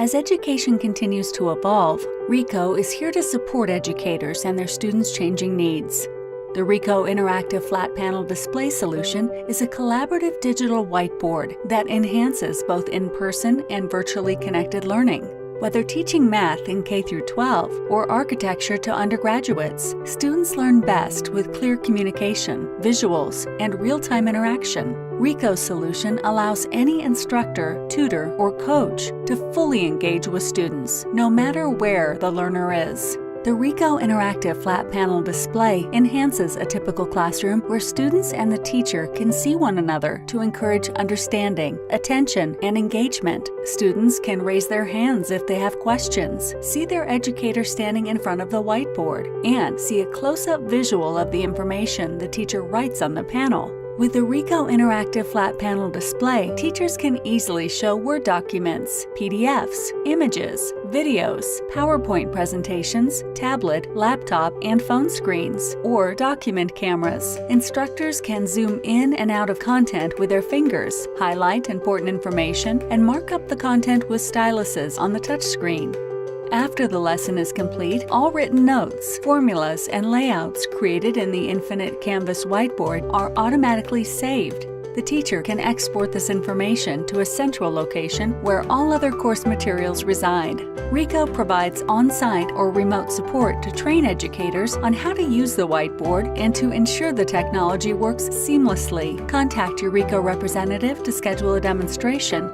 As education continues to evolve, Ricoh is here to support educators and their students' changing needs. The Ricoh Interactive Flat Panel Display Solution is a collaborative digital whiteboard that enhances both in-person and virtually connected learning. Whether teaching math in K-12 or architecture to undergraduates, students learn best with clear communication, visuals, and real-time interaction. Ricoh's solution allows any instructor, tutor, or coach to fully engage with students, no matter where the learner is. The Ricoh Interactive Flat Panel Display enhances a typical classroom where students and the teacher can see one another to encourage understanding, attention, and engagement. Students can raise their hands if they have questions, see their educator standing in front of the whiteboard, and see a close-up visual of the information the teacher writes on the panel. With the Ricoh Interactive Flat Panel Display, teachers can easily show Word documents, PDFs, images, videos, PowerPoint presentations, tablet, laptop, and phone screens, or document cameras. Instructors can zoom in and out of content with their fingers, highlight important information, and mark up the content with styluses on the touchscreen. After the lesson is complete, all written notes, formulas, and layouts created in the Infinite Canvas whiteboard are automatically saved. The teacher can export this information to a central location where all other course materials reside. Ricoh provides on-site or remote support to train educators on how to use the whiteboard and to ensure the technology works seamlessly. Contact your Ricoh representative to schedule a demonstration